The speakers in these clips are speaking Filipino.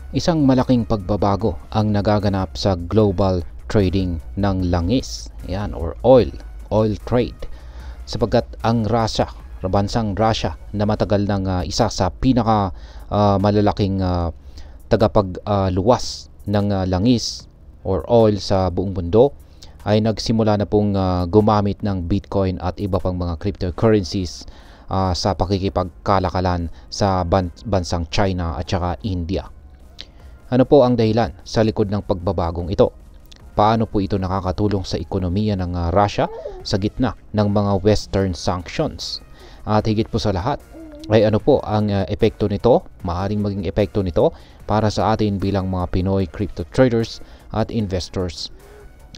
Isang malaking pagbabago ang nagaganap sa global trading ng langis, yan, or oil trade. Sapagkat ang Russia, bansang Russia na matagal ng isa sa pinaka malalaking tagapagluwas ng langis or oil sa buong mundo, ay nagsimula na pong gumamit ng Bitcoin at iba pang mga cryptocurrencies sa pakikipagkalakalan sa bansang China at saka India. Ano po ang dahilan sa likod ng pagbabagong ito? Paano po ito nakakatulong sa ekonomiya ng Russia sa gitna ng mga Western sanctions? At higit po sa lahat, ay ano po ang epekto nito, maaaring maging epekto nito para sa atin bilang mga Pinoy crypto traders at investors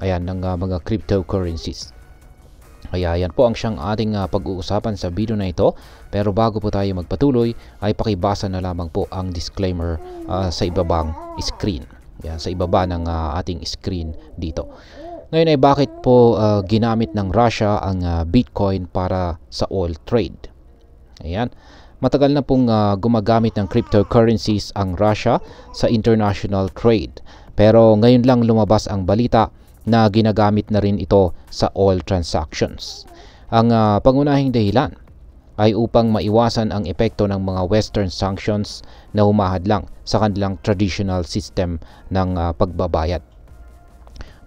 ng mga cryptocurrencies. Kaya yan po ang siyang ating pag-uusapan sa video na ito. Pero bago po tayo magpatuloy, ay pakibasa na lamang po ang disclaimer sa ibabang screen. Yan, sa ibaba ng ating screen dito. Ngayon ay bakit po ginamit ng Russia ang Bitcoin para sa oil trade? Ayan. Matagal na pong gumagamit ng cryptocurrencies ang Russia sa international trade. Pero ngayon lang lumabas ang balita na ginagamit na rin ito sa oil transactions. Ang pangunahing dahilan ay upang maiwasan ang epekto ng mga Western sanctions na humahadlang sa kanilang traditional system ng pagbabayad.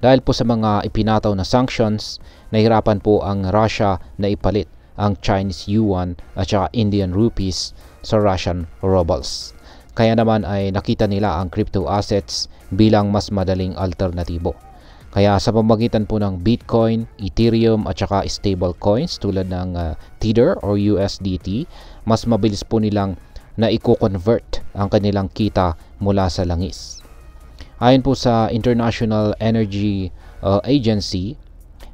Dahil po sa mga ipinataw na sanctions, nahirapan po ang Russia na ipalit ang Chinese yuan at saka Indian rupees sa Russian rubles. Kaya naman ay nakita nila ang crypto assets bilang mas madaling alternatibo. Kaya sa pamamagitan po ng Bitcoin, Ethereum at saka stable coins tulad ng Tether or USDT, mas mabilis po nilang na i-convert ang kanilang kita mula sa langis. Ayon po sa International Energy Agency,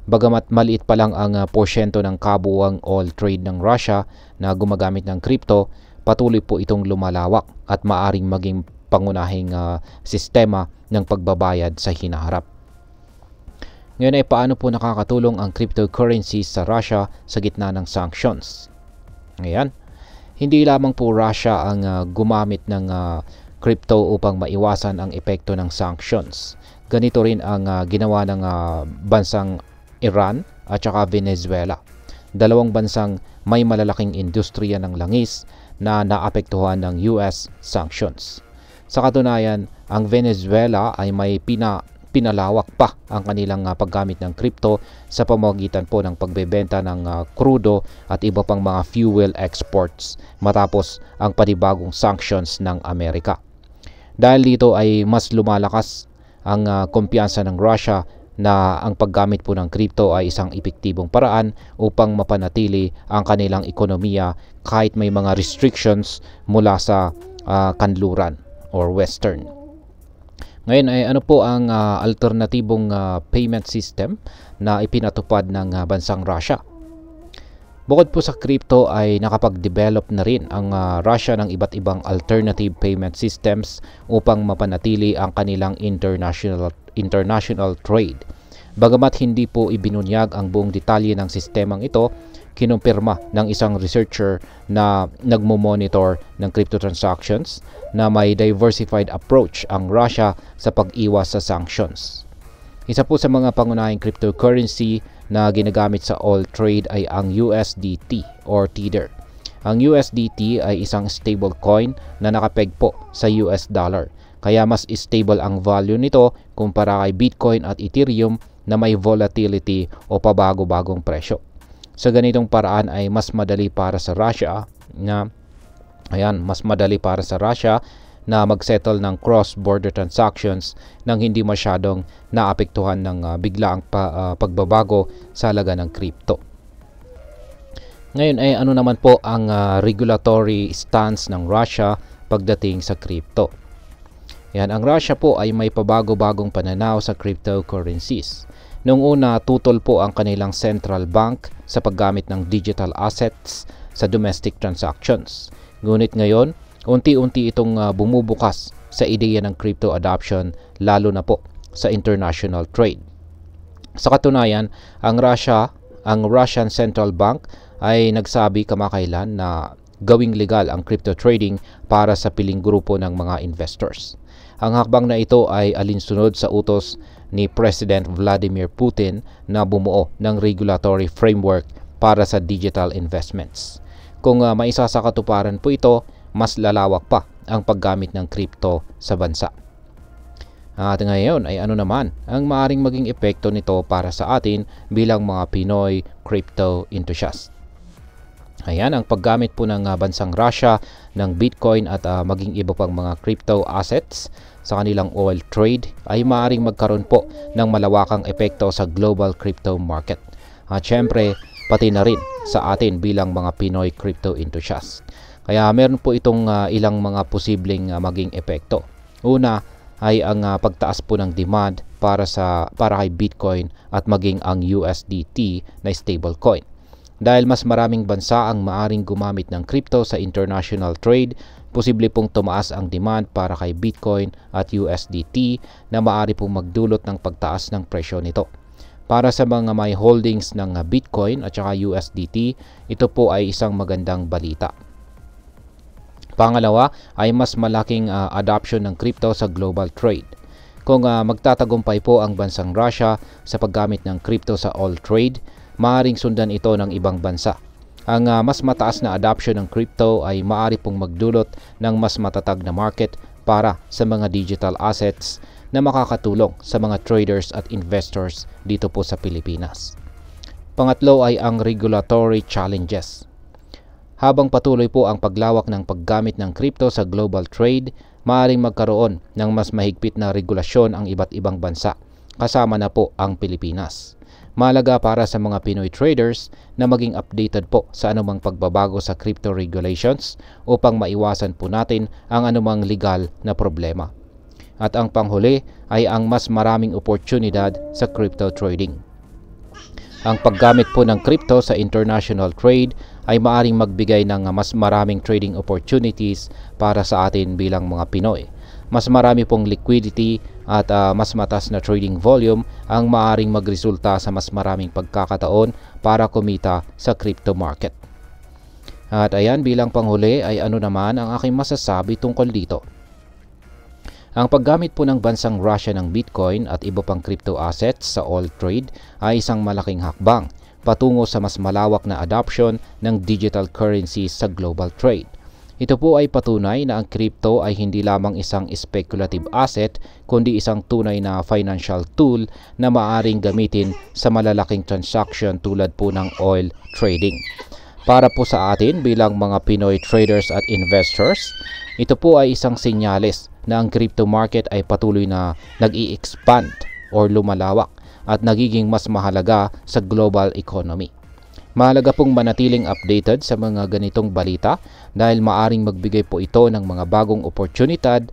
bagamat maliit pa lang ang porsyento ng kabuuang oil trade ng Russia na gumagamit ng crypto, patuloy po itong lumalawak at maaring maging pangunahing sistema ng pagbabayad sa hinaharap. Ngayon ay paano po nakakatulong ang cryptocurrencies sa Russia sa gitna ng sanctions? Ngayon, hindi lamang po Russia ang gumamit ng crypto upang maiwasan ang epekto ng sanctions. Ganito rin ang ginawa ng bansang Iran at saka Venezuela. Dalawang bansang may malalaking industriya ng langis na naapektuhan ng US sanctions. Sa katunayan, ang Venezuela ay may pinalawak pa ang kanilang paggamit ng crypto sa pamamagitan po ng pagbebenta ng krudo at iba pang mga fuel exports matapos ang panibagong sanctions ng Amerika. Dahil dito ay mas lumalakas ang kumpiyansa ng Russia na ang paggamit po ng crypto ay isang epektibong paraan upang mapanatili ang kanilang ekonomiya kahit may mga restrictions mula sa kanluran or Western. Ngayon ay ano po ang alternatibong payment system na ipinatupad ng bansang Russia? Bukod po sa crypto ay nakapag-develop na rin ang Russia ng iba't ibang alternative payment systems upang mapanatili ang kanilang international trade. Bagamat hindi po ibinunyag ang buong detalye ng sistemang ito, kinumpirma ng isang researcher na nagmo-monitor ng crypto transactions na may diversified approach ang Russia sa pag-iwas sa sanctions. Isa po sa mga pangunahing cryptocurrency na ginagamit sa oil trade ay ang USDT or Tether. Ang USDT ay isang stable coin na nakapeg po sa US dollar. Kaya mas stable ang value nito kumpara kay Bitcoin at Ethereum na may volatility o pabago-bagong presyo. Sa ganitong paraan ay mas madali para sa Russia na mag-settle ng cross-border transactions nang hindi masyadong naapektuhan ng biglaang pagbabago sa halaga ng crypto. Ngayon ay ano naman po ang regulatory stance ng Russia pagdating sa crypto? Yan, ang Russia po ay may pabago-bagong pananaw sa cryptocurrencies. Noong una, tutol po ang kanilang central bank sa paggamit ng digital assets sa domestic transactions. Ngunit ngayon, unti-unti itong bumubukas sa ideya ng crypto adoption lalo na po sa international trade. Sa katunayan, ang Russian Central Bank ay nagsabi kamakailan na gawing legal ang crypto trading para sa piling grupo ng mga investors. Ang hakbang na ito ay alinsunod sa utos ni President Vladimir Putin na bumuo ng regulatory framework para sa digital investments. Kung maisasakatuparan po ito, mas lalawak pa ang paggamit ng crypto sa bansa. At ngayon ay ano naman ang maaring maging epekto nito para sa atin bilang mga Pinoy crypto enthusiast. Ayan, ang paggamit po ng bansang Russia ng Bitcoin at maging iba pang mga crypto assets sa kanilang oil trade ay maaaring magkaroon po ng malawakang epekto sa global crypto market. At syempre, pati na rin sa atin bilang mga Pinoy crypto enthusiast. Kaya meron po itong ilang mga posibleng maging epekto. Una ay ang pagtaas po ng demand para kay Bitcoin at maging ang USDT na stablecoin. Dahil mas maraming bansa ang maaring gumamit ng crypto sa international trade, posible pong tumaas ang demand para kay Bitcoin at USDT na maaari pong magdulot ng pagtaas ng presyo nito. Para sa mga may holdings ng Bitcoin at saka USDT, ito po ay isang magandang balita. Pangalawa ay mas malaking adoption ng crypto sa global trade. Kung magtatagumpay po ang bansang Russia sa paggamit ng crypto sa oil trade, maaaring sundan ito ng ibang bansa. Ang mas mataas na adoption ng crypto ay maaari pong magdulot ng mas matatag na market para sa mga digital assets na makakatulong sa mga traders at investors dito po sa Pilipinas. Pangatlo ay ang regulatory challenges. Habang patuloy po ang paglawak ng paggamit ng crypto sa global trade, maaaring magkaroon ng mas mahigpit na regulasyon ang iba't ibang bansa, kasama na po ang Pilipinas. Mahalaga para sa mga Pinoy traders na maging updated po sa anumang pagbabago sa crypto regulations upang maiwasan po natin ang anumang legal na problema. At ang panghuli ay ang mas maraming oportunidad sa crypto trading. Ang paggamit po ng crypto sa international trade ay maaring magbigay ng mas maraming trading opportunities para sa atin bilang mga Pinoy. Mas marami pong liquidity at mas mataas na trading volume ang maaaring magresulta sa mas maraming pagkakataon para kumita sa crypto market. At ayan, bilang panghuli ay ano naman ang aking masasabi tungkol dito. Ang paggamit po ng bansang Russia ng Bitcoin at iba pang crypto assets sa oil trade ay isang malaking hakbang patungo sa mas malawak na adoption ng digital currencies sa global trade. Ito po ay patunay na ang crypto ay hindi lamang isang speculative asset kundi isang tunay na financial tool na maaaring gamitin sa malalaking transaction tulad po ng oil trading. Para po sa atin bilang mga Pinoy traders at investors, ito po ay isang senyales na ang crypto market ay patuloy na nag-i-expand or lumalawak at nagiging mas mahalaga sa global economy. Mahalaga pong manatiling updated sa mga ganitong balita dahil maaring magbigay po ito ng mga bagong oportunidad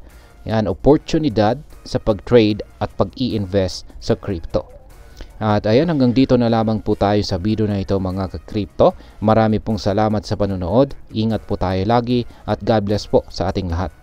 sa pag-trade at pag-i-invest sa crypto. At ayan, hanggang dito na lamang po tayo sa video na ito mga ka-crypto. Marami pong salamat sa panonood. Ingat po tayo lagi at God bless po sa ating lahat.